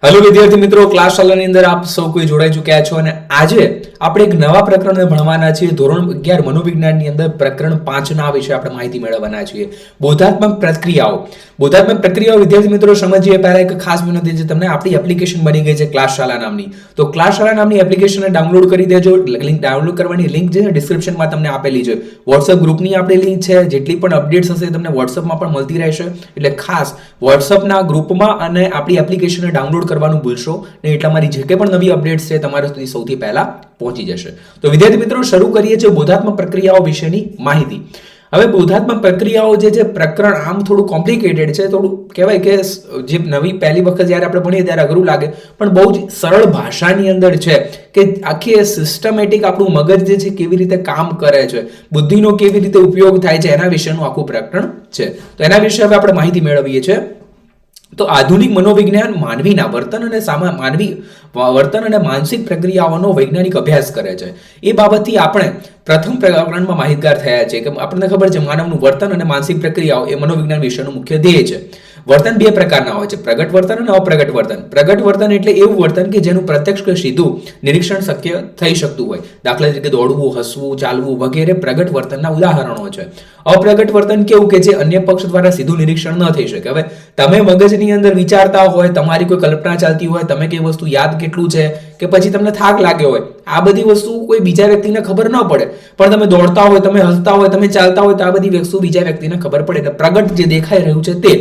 Hello વિદ્યાર્થી મિત્રો, class શાળાની અંદર આપ સૌ કોઈ જોડાઈ ચૂક્યા છો અને આજે આપણે એક નવા પ્રકરણને ભણવાના છીએ. ધોરણ 11 મનોવિજ્ઞાનની અંદર પ્રકરણ 5 ના વિશે આપણે માહિતી મેળવવાના છીએ. બોધાત્મક પ્રક્રિયાઓ. બોધાત્મક પ્રક્રિયાઓ વિદ્યાર્થી મિત્રો સમજીએ પહેલા એક ખાસ વિનંતી છે તમને. આપણી એપ્લિકેશન બની ગઈ છે ક્લાસ શાળા નામની. તો ક્લાસ શાળા નામની એપ્લિકેશનને ડાઉનલોડ કરી દેજો. લિંક ડાઉનલોડ કરવાની લિંક જે ડિસ્ક્રિપ્શનમાં તમને આપેલી છે. WhatsApp ગ્રુપની આપણી લિંક છે. જેટલી પણ અપડેટ્સ હશે તમને WhatsAppમાં પણ મળતી રહેશે. એટલે ખાસ WhatsAppના ગ્રુપમાં અને આપણી એપ્લિકેશનને ડાઉનલોડ કરવાનું ભૂલશો નહીં, એટલે અમારી જે કંઈ પણ નવી અપડેટ્સ છે તમારા સુધી સૌથી પહેલા પહોંચી જશે. તો વિદ્યાર્થી મિત્રો શરૂ કરીએ છીએ બોધાત્મક પ્રક્રિયાઓ વિશેની માહિતી. હવે બોધાત્મક પ્રક્રિયાઓ જે છે પ્રકરણ આમ થોડું કોમ્પ્લિકેટેડ છે, થોડું કહેવાય કે જે નવી પહેલી વખત જ્યારે આપણે ભણીએ ત્યારે અઘરું લાગે, પણ બહુ જ સરળ ભાષાની અંદર છે કે આખી સિસ્ટમેટિક આપણું મગજ જે છે કેવી રીતે કામ કરે છે, બુદ્ધિનો કેવી રીતે ઉપયોગ થાય છે એના વિશેનું આખું પ્રકરણ છે. તો એના વિશે હવે આપણે માહિતી મેળવીએ છીએ. તો આધુનિક મનોવિજ્ઞાન માનવીના વર્તન અને માનસિક પ્રક્રિયાઓનો વૈજ્ઞાનિક અભ્યાસ કરે છે. એ બાબતથી આપણે પ્રથમ પ્રકરણમાં માહિતગાર થયા છે કે આપણને ખબર છે માનવનું વર્તન અને માનસિક પ્રક્રિયાઓ એ મનોવિજ્ઞાન વિષયનું મુખ્ય ધ્યેય છે. વર્તન બે પ્રકારના હોય છે, પ્રગટ વર્તન અને અપ્રગટ વર્તન. પ્રગટ વર્તન એટલે એવું વર્તન કે જેનું પ્રત્યક્ષ કે સીધું નિરીક્ષણ શક્ય થઈ શકતું હોય. દાખલા તરીકે દોડવું, હસવું, ચાલવું વગેરે પ્રગટ વર્તનના ઉદાહરણો છે. અપ્રગટ વર્તન કેવું કે જે અન્ય પક્ષ દ્વારા સીધું નિરીક્ષણ ન થઈ શકે. હવે તમે મગજની અંદર વિચારતા હોય, તમારી કોઈ કલ્પના ચાલતી હોય, તમે કઈ વસ્તુ યાદ કેટલું છે કે પછી તમને થાક લાગ્યો હોય, આ બધી વસ્તુ કોઈ બીજા વ્યક્તિને ખબર ન પડે, પણ તમે દોડતા હોય, તમે હસતા હોય, તમે ચાલતા હોય તો આ બધી વસ્તુ બીજા વ્યક્તિને ખબર પડે. એટલે પ્રગટ જે દેખાઈ રહ્યું છે તે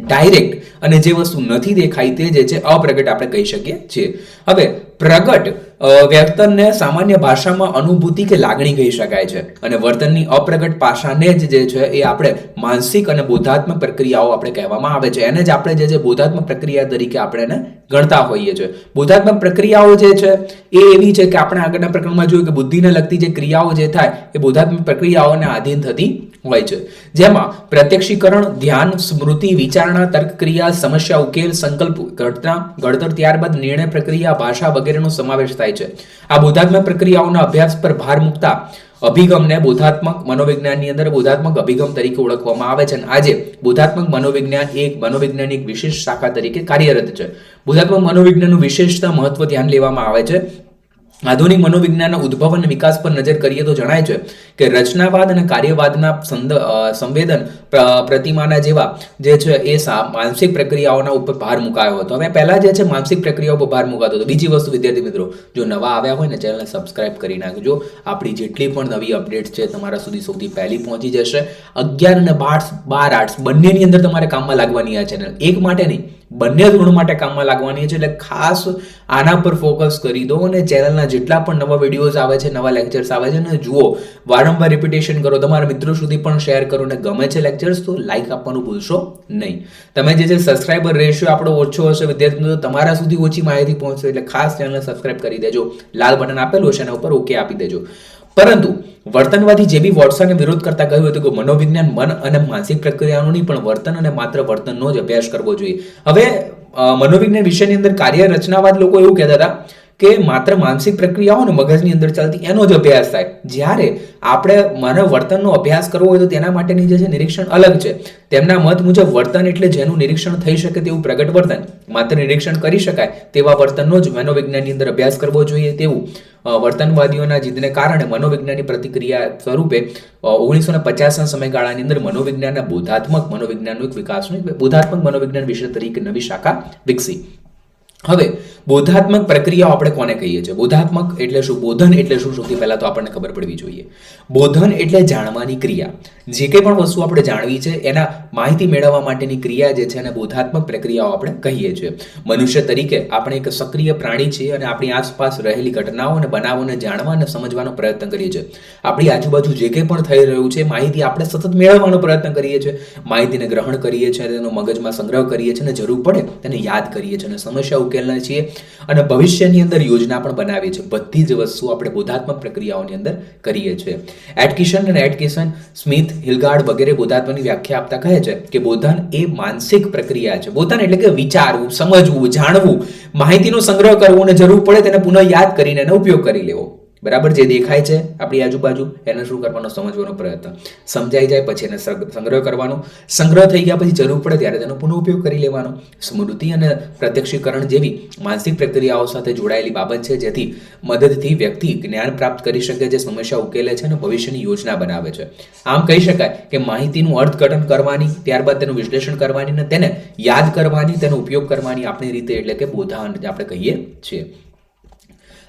ડાયરેક્ટ, અને જે વસ્તુ નથી દેખાઈ તે જે છે અપ્રગટ આપણે કહી શકીએ છીએ. હવે પ્રગટ વર્તનને સામાન્ય ભાષામાં અનુભૂતિ કે લાગણી કહી શકાય છે, અને વર્તનની અપ્રગટ પાસાને જ જે છે એ આપણે માનસિક અને બોધાત્મક પ્રક્રિયાઓ આપણે કહેવામાં આવે છે. એને જ આપણે જે છે બોધાત્મક પ્રક્રિયા તરીકે આપણે એને ગણતા હોઈએ છીએ. બોધાત્મક પ્રક્રિયાઓ જે છે એ એવી છે કે આપણે આગળના પ્રકરણમાં જોયું કે બુદ્ધિને લગતી જે ક્રિયાઓ જે થાય એ બોધાત્મક પ્રક્રિયાઓને આધીન થતી હોય છે, જેમાં પ્રત્યક્ષીકરણ, ધ્યાન, સ્મૃતિ, વિચારણા, તર્ક ક્રિયા, સમસ્યા ઉકેલ, સંકલ્પ ઘડતર, ત્યારબાદ નિર્ણય પ્રક્રિયા, ભાષા વગેરેનો સમાવેશ થાય છે. આ બોધાત્મક પ્રક્રિયાઓના અભ્યાસ પર ભાર મૂકતા અભિગમને બોધાત્મક મનોવિજ્ઞાનની અંદર બોધાત્મક અભિગમ તરીકે ઓળખવામાં આવે છે. અને આજે બોધાત્મક મનોવિજ્ઞાન એક મનોવિજ્ઞાનની એક વિશેષ શાખા તરીકે કાર્યરત છે. બોધાત્મક મનોવિજ્ઞાનનું વિશેષતા મહત્વ ધ્યાન લેવામાં આવે છે. આધુનિક મનોવિજ્ઞાનના ઉદ્ભવ અને વિકાસ પર નજર કરીએ તો જણાય છે કે રચનાવાદ અને કાર્યવાદના સંવેદન પ્રતિમાના જેવા જે છે એ માનસિક પ્રક્રિયાઓના ઉપર ભાર મુકાયો હતો. હવે પહેલા જે છે માનસિક પ્રક્રિયાઓ પર ભાર મુકાતો હતો. બીજી વસ્તુ વિદ્યાર્થી મિત્રો, જો નવા આવ્યા હોય ને ચેનલને સબસ્ક્રાઇબ કરી નાખજો. આપણી જેટલી પણ નવી અપડેટ્સ છે તમારા સુધી સૌથી પહેલી પહોંચી જશે. 11 અને 12 આર્ટ્સ બંનેની અંદર તમારે કામમાં લાગવાની આ ચેનલ, એક માટે નહીં બંને ધોરણ માટે કામમાં લાગવાની છે. એટલે ખાસ આના પર ફોકસ કરી દો અને ચેનલના જેટલા પણ નવા વિડીયોઝ આવે છે, નવા લેક્ચર્સ આવે છે ને જુઓ, વારંવાર રિપીટેશન કરો, તમારા મિત્રો સુધી પણ શેર કરો. અને ગમે છે લેક્ચર્સ તો લાઈક આપવાનું ભૂલશો નહીં. તમે જે છે સબસ્ક્રાઇબર રેશિયો આપણો ઓછો હશે વિદ્યાર્થી મિત્રો, તમારા સુધી ઓછી માહિતી પહોંચશે. એટલે ખાસ ચેનલને સબસ્ક્રાઇબ કરી દેજો. લાલ બટન આપેલું છે એના ઉપર ઓકે આપી દેજો. પરંતુ વર્તનવાદી જેબી વોટ્સને વિરોધ કરતા કહ્યું હતું કે મનોવિજ્ઞાન મન અને માનસિક પ્રક્રિયાનો નહીં પણ વર્તન અને માત્ર વર્તનનો જ અભ્યાસ કરવો જોઈએ. હવે મનોવિજ્ઞાન વિષયની અંદર કાર્ય રચનાવાદ લોકો એવું કહેતા હતા કે માત્ર માનસિક પ્રક્રિયાઓ ને મગજની અંદર ચાલતી એનો જ અભ્યાસ થાય. જ્યારે આપણે માનવ વર્તનનો અભ્યાસ કરવો હોય તો તેના માટેની જે છે નિરીક્ષણ અલગ છે. તેમના મત મુજબ વર્તન એટલે જેનું નિરીક્ષણ થઈ શકે તેવું પ્રગટ વર્તન, માત્ર નિરીક્ષણ કરી શકાય તેવા વર્તનનો જ મનોવિજ્ઞાનની અંદર અભ્યાસ કરવો જોઈએ. તેવું વર્તનવાદીઓના જીદને કારણે મનોવિજ્ઞાનની પ્રતિક્રિયા સ્વરૂપે 1950ના સમયગાળાની અંદર મનોવિજ્ઞાનના બોધાત્મક મનોવિજ્ઞાનનો એક વિકાસનો બોધાત્મક મનોવિજ્ઞાન વિષય તરીકે નવી શાખા વિકસી. હવે બોધાત્મક પ્રક્રિયાઓ આપણે કોને કહીએ છીએ? બોધાત્મક એટલે શું, બોધન એટલે શું, સૌથી પહેલા તો આપણને ખબર પડવી જોઈએ. બોધન એટલે જાણવાની ક્રિયા. જે કંઈ પણ વસ્તુ આપણે જાણવી છે એના માહિતી મેળવવા માટેની ક્રિયા જે છે એને બોધાત્મક પ્રક્રિયાઓ આપણે કહીએ છીએ. મનુષ્ય તરીકે આપણે એક સક્રિય પ્રાણી છીએ અને આપણી આસપાસ રહેલી ઘટનાઓ અને બનાવોને જાણવા અને સમજવાનો પ્રયત્ન કરીએ છીએ. આપણી આજુબાજુ જે કંઈ પણ થઈ રહ્યું છે માહિતી આપણે સતત મેળવવાનો પ્રયત્ન કરીએ છીએ. માહિતીને ગ્રહણ કરીએ છીએ, તેનો મગજમાં સંગ્રહ કરીએ છીએ અને જરૂર પડે તેને યાદ કરીએ છીએ અને સમસ્યા ઉકેલીએ છીએ અને ભવિષ્યની અંદર યોજના પણ બનાવીએ છીએ. બધી જ વસ્તુ આપણે બોધાત્મક પ્રક્રિયાઓની અંદર કરીએ છીએ. એટકિસન, સ્મિથ, હિલગાર્ડ વગેરે બોધાત્મકની વ્યાખ્યા આપતા કહે છે કે બોધન એ માનસિક પ્રક્રિયા છે. બોધન એટલે કે વિચારવું, સમજવું, જાણવું, માહિતીનો સંગ્રહ કરવો અને જરૂર પડે તેને પુનઃ યાદ કરીને એનો ઉપયોગ કરી લેવો. બરાબર, જે દેખાય છે આપણી આજુબાજુ એને શું કરવાનો, સમજવાનો પ્રયત્ન, સમજાઈ જાય પછી એને સંગ્રહ કરવાનો, સંગ્રહ થઈ ગયા પછી જરૂર પડે ત્યારે તેનો પુનઃ ઉપયોગ કરી લેવાનો. સ્મૃતિ અને પ્રત્યક્ષીકરણ જેવી માનસિક પ્રક્રિયાઓ સાથે જોડાયેલી બાબત છે, જેથી મદદથી વ્યક્તિ જ્ઞાન પ્રાપ્ત કરી શકે છે, સમસ્યા ઉકેલે છે અને ભવિષ્યની યોજના બનાવે છે. આમ કહી શકાય કે માહિતીનું અર્થઘટન કરવાની, ત્યારબાદ તેનું વિશ્લેષણ કરવાની અને તેને યાદ કરવાની, તેનો ઉપયોગ કરવાની આપણી રીતે એટલે કે બોધાન આપણે કહીએ છીએ.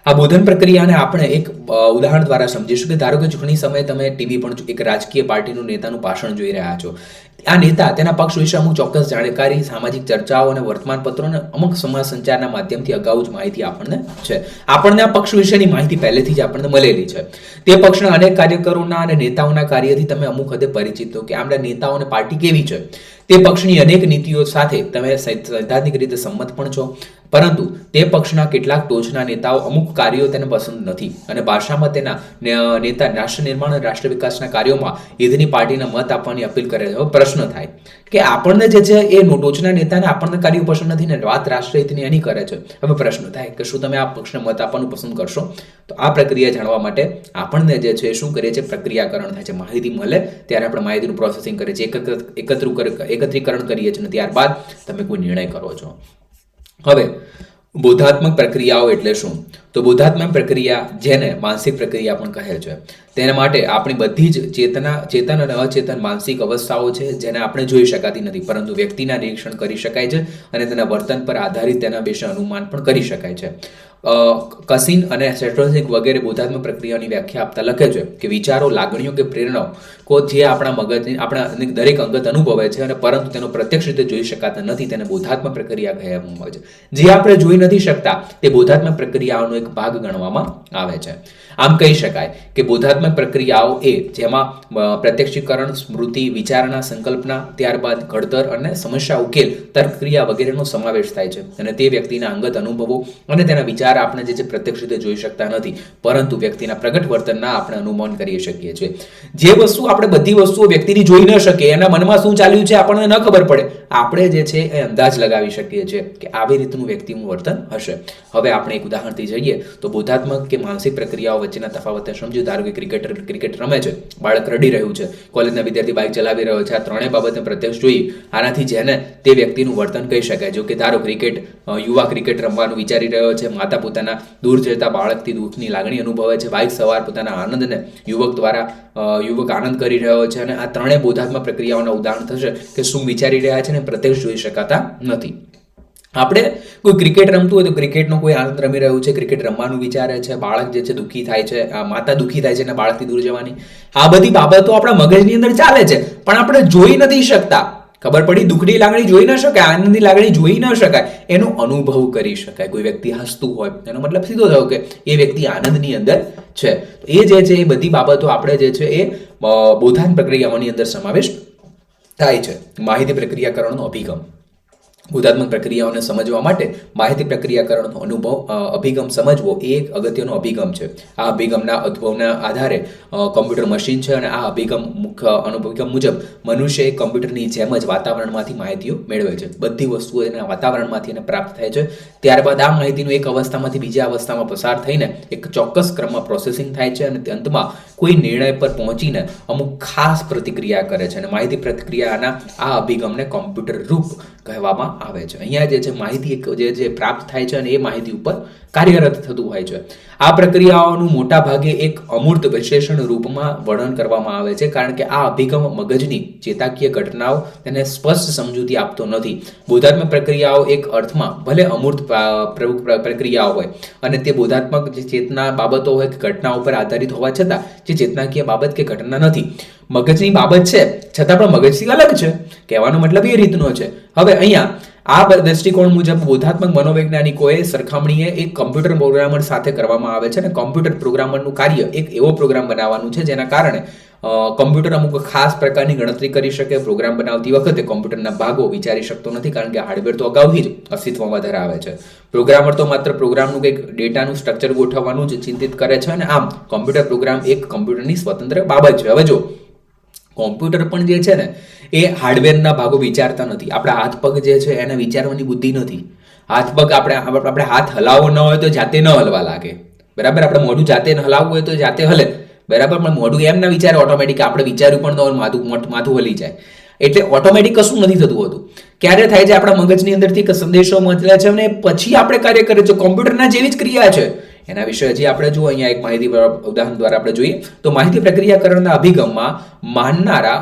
આ બોધન પ્રક્રિયાને આપણે એક ઉદાહરણ દ્વારા સમજીશું કે ધારો કે ચૂંટણી સમયે તમે ટીવી પર એક રાજકીય પાર્ટીનું નેતાનું ભાષણ જોઈ રહ્યા છો. આ નેતા તેના પક્ષ વિશે અમુક ચોક્કસ જાણકારી, સામાજિક ચર્ચાઓ અને વર્તમાનપત્રો અને અમુક સમાજ સંચારના માધ્યમથી અગાઉ જ માહિતી આપણને છે. આપણને આ પક્ષ વિશેની માહિતી પહેલેથી જ આપણને મળેલી છે. તે પક્ષના અનેક કાર્યકરોના અને નેતાઓના કાર્યથી તમે અમુક હદે પરિચિત છો કે આમના નેતાઓ અને પાર્ટી કેવી છે. તે પક્ષની અનેક નીતિઓ સાથે તમે સૈદ્ધાંતિક રીતે સંમત પણ છો, પરંતુ તે પક્ષના કેટલાક ટોચના નેતાઓ અમુક કાર્યો તેને પસંદ નથી અને ભાષામાં તેના નેતા રાષ્ટ્ર નિર્માણ અને રાષ્ટ્ર વિકાસના કાર્યોમાં ઈદની પાર્ટીને મત આપવાની અપીલ કરે છે. હવે પ્રશ્ન થાય કે આપણને જે છે એ ટોચના નેતાને આપણને કાર્યો પસંદ નથી ને વાત રાષ્ટ્રહિતની એની કરે છે. હવે પ્રશ્ન થાય કે શું તમે આ પક્ષને મત આપવાનું પસંદ કરશો? તો આ પ્રક્રિયા જાણવા માટે આપણને જે છે શું કરીએ છીએ, પ્રક્રિયાકરણ થાય છે. માહિતી મળે ત્યારે આપણે માહિતીનું પ્રોસેસિંગ કરીએ છીએ, એકત્રીકરણ કરીએ છીએ અને ત્યારબાદ તમે કોઈ નિર્ણય કરો છો. હવે બોધાત્મક પ્રક્રિયાઓ એટલે શું? તો બોધાત્મક પ્રક્રિયા, જેને માનસિક પ્રક્રિયા પણ કહે છે, તેના માટે આપણી બધી જ ચેતન અને અચેતન માનસિક અવસ્થાઓ છે, જેને આપણે જોઈ શકાતી નથી, પરંતુ વ્યક્તિના નિરીક્ષણ કરી શકાય છે અને તેના વર્તન પર આધારિત તેના વિશે અનુમાન પણ કરી શકાય છે. કસિન અને સેટ્રોઝિક વગેરે બોધાત્મક પ્રક્રિયાની વ્યાખ્યા આપતા લખે છે કે વિચારો, લાગણીઓ કે પ્રેરણાઓ જે આપણા મગજની આપણા દરેક અંગત અનુભવે છે અને પરંતુ તેનો પ્રત્યક્ષ રીતે જોઈ શકાતા નથી, તેને બોધાત્મક પ્રક્રિયા કહેવામાં આવે છે. જે આપણે જોઈ નથી શકતા તે બોધાત્મક પ્રક્રિયાઓનો એક ભાગ ગણવામાં આવે છે. આમ કહી શકાય કે બોધાત્મક પ્રક્રિયાઓ જેમાં પ્રત્યક્ષીકરણ, સ્મૃતિ, વિચારણા, સંકલ્પના, ત્યારબાદ ઘડતર અને સમસ્યા ઉકેલ, તર્કક્રિયા વગેરેનો સમાવેશ થાય છે અને તે વ્યક્તિના અંગત અનુભવો અને તેના વિચાર આપણે જે પ્રત્યક્ષ રીતે જોઈ શકતા નથી, પરંતુ વ્યક્તિના પ્રગટ વર્તનના આપણે અનુમાન કરી શકીએ છીએ. જે વસ્તુ આપણે બધી વસ્તુઓ વ્યક્તિની જોઈ ન શકીએ, એના મનમાં શું ચાલ્યું છે આપણને ન ખબર પડે, આપણે જે છે એ અંદાજ લગાવી શકીએ છીએ કે આવી રીતનું વ્યક્તિનું વર્તન હશે. હવે આપણે એક ઉદાહરણથી જઈએ તો બોધાત્મક કે માનસિક પ્રક્રિયાઓ વચ્ચેના તફાવતને સમજ્યું. ધારો કે ક્રિકેટ રમે છે, બાળક રડી રહ્યું છે, કોલેજના વિદ્યાર્થી બાઇક ચલાવી રહ્યો છે. આ ત્રણેય બાબતને પ્રત્યક્ષ જોઈ આનાથી જેને તે વ્યક્તિનું વર્તન કહી શકાય. જો કે ધારો યુવા ક્રિકેટ રમવાનું વિચારી રહ્યો છે, માતા પોતાના દૂર જતા બાળકથી દુઃખની લાગણી અનુભવે છે, બાઇક સવાર પોતાના આનંદને યુવક આનંદ કરી રહ્યો છે, અને આ ત્રણેય બોધાત્મક પ્રક્રિયાઓના ઉદાહરણ થશે કે શું વિચારી રહ્યા છે ને પ્રત્યક્ષ જોઈ શકાતા નથી. આપણે કોઈ ક્રિકેટ રમતું હોય તો ક્રિકેટનો કોઈ આનંદ રમી રહ્યું છે, ક્રિકેટ રમવાનું વિચારે છે, બાળક જે છે દુઃખી થાય છે, માતા દુઃખી થાય છે અને બાળકથી દૂર જવાની, આ બધી બાબતો આપણા મગજની અંદર ચાલે છે, પણ આપણે જોઈ નથી શકતા. ખબર પડી, દુઃખની લાગણી જોઈ ન શકાય, આનંદની લાગણી જોઈ ન શકાય, એનો અનુભવ કરી શકાય. કોઈ વ્યક્તિ હસતું હોય એનો મતલબ સીધો થયો કે એ વ્યક્તિ આનંદની અંદર છે. એ જે છે એ બધી બાબતો આપણે જે છે એ બોધાન પ્રક્રિયાઓની અંદર સમાવેશ થાય છે. માહિતી પ્રક્રિયાકરણનો અભિગમ. બોધાત્મક પ્રક્રિયાઓને સમજવા માટે માહિતી પ્રક્રિયાકરણનો અભિગમ સમજવો એ એક અગત્યનો અભિગમ છે. આ અભિગમના ઉદ્ભવના આધારે કોમ્પ્યુટર મશીન છે અને આ મુખ્ય અભિગમ મુજબ મનુષ્ય એક કોમ્પ્યુટરની જેમ જ વાતાવરણમાંથી માહિતીઓ મેળવે છે. બધી વસ્તુઓ એના વાતાવરણમાંથી એને પ્રાપ્ત થાય છે. ત્યારબાદ આ માહિતીનું એક અવસ્થામાંથી બીજા અવસ્થામાં પસાર થઈને એક ચોક્કસ ક્રમમાં પ્રોસેસિંગ થાય છે અને અંતમાં કોઈ નિર્ણય પર પહોંચીને અમુક ખાસ પ્રતિક્રિયા કરે છે અને માહિતી પ્રતિક્રિયાના આ અભિગમને કોમ્પ્યુટર રૂપ કહેવામાં આવે છે. અહીંયા જે છે માહિતી જે પ્રાપ્ત થાય છે અને એ માહિતી ઉપર કાર્યરત થતું હોય છે. આ પ્રક્રિયાઓનું મોટા ભાગે એક અમૂર્ત વિશ્લેષણ રૂપમાં વર્ણન કરવામાં આવે છે, કારણ કે આ અભિગમ મગજની ચેતાકીય ઘટનાઓ તેને સ્પષ્ટ સમજૂતી આપતો નથી. બોધાત્મક પ્રક્રિયાઓ એક અર્થમાં ભલે અમૂર્ત પ્રક્રિયાઓ હોય અને તે બોધાત્મક જે ચેતના બાબતો હોય કે ઘટનાઓ પર આધારિત હોવા છતાં જે ચેતનાકીય બાબત કે ઘટના નથી, મગજની બાબત છે છતાં પણ મગજથી અલગ છે. કહેવાનો મતલબ એ રીતનો છે. હવે અહીંયા આ દ્રષ્ટિકોણ મુજબ બોધાત્મક મનોવૈજ્ઞાનિકોએ સરખામણીએ એક કમ્પ્યુટર પ્રોગ્રામર સાથે કરવામાં આવે છે અને કોમ્પ્યુટર પ્રોગ્રામરનું કાર્ય એક એવો પ્રોગ્રામ બનાવવાનું છે જેના કારણે કોમ્પ્યુટર અમુક ખાસ પ્રકારની ગણતરી કરી શકે. પ્રોગ્રામ બનાવતી વખતે કોમ્પ્યુટરના ભાગો વિચારી શકતો નથી, કારણ કે હાર્ડવેર તો અગાઉથી જ અસ્તિત્વમાં ધરાવે છે. પ્રોગ્રામર તો માત્ર પ્રોગ્રામનું કંઈક ડેટાનું સ્ટ્રક્ચર ગોઠવવાનું જ ચિંતિત કરે છે અને આમ કોમ્પ્યુટર પ્રોગ્રામ એક કોમ્પ્યુટરની સ્વતંત્ર બાબત છે. હવે જો કોમ્પ્યુટર પણ જે છે ને એ હાર્ડવેરના ભાગો વિચારતા નથી. આપણા હાથ પગ જે છે એને વિચારવાની બુદ્ધિ નથી. હાથ પગ આપણે હાથ હલાવવો ન હોય તો જાતે ન હલવા લાગે. બરાબર. આપણે મોઢું જાતે હલાવવું હોય તો જાતે હલે, બરાબર, પણ મોઢું એમ ના વિચારે ઓટોમેટિક, આપણે વિચાર્યું પણ ન હોય માથું હલી જાય. એટલે ઓટોમેટિક કશું નથી થતું હોતું. ક્યારે થાય છે, આપણા મગજની અંદરથી સંદેશો મોકલે છે અને પછી આપણે કાર્ય કરીએ છીએ. કોમ્પ્યુટરના જેવી જ ક્રિયા છે. એના વિશે હજી આપણે જુઓ, અહીંયા એક માહિતી ઉદાહરણ દ્વારા આપણે જોઈએ તો માહિતી પ્રક્રિયાકરણના અભિગમમાં માનનારા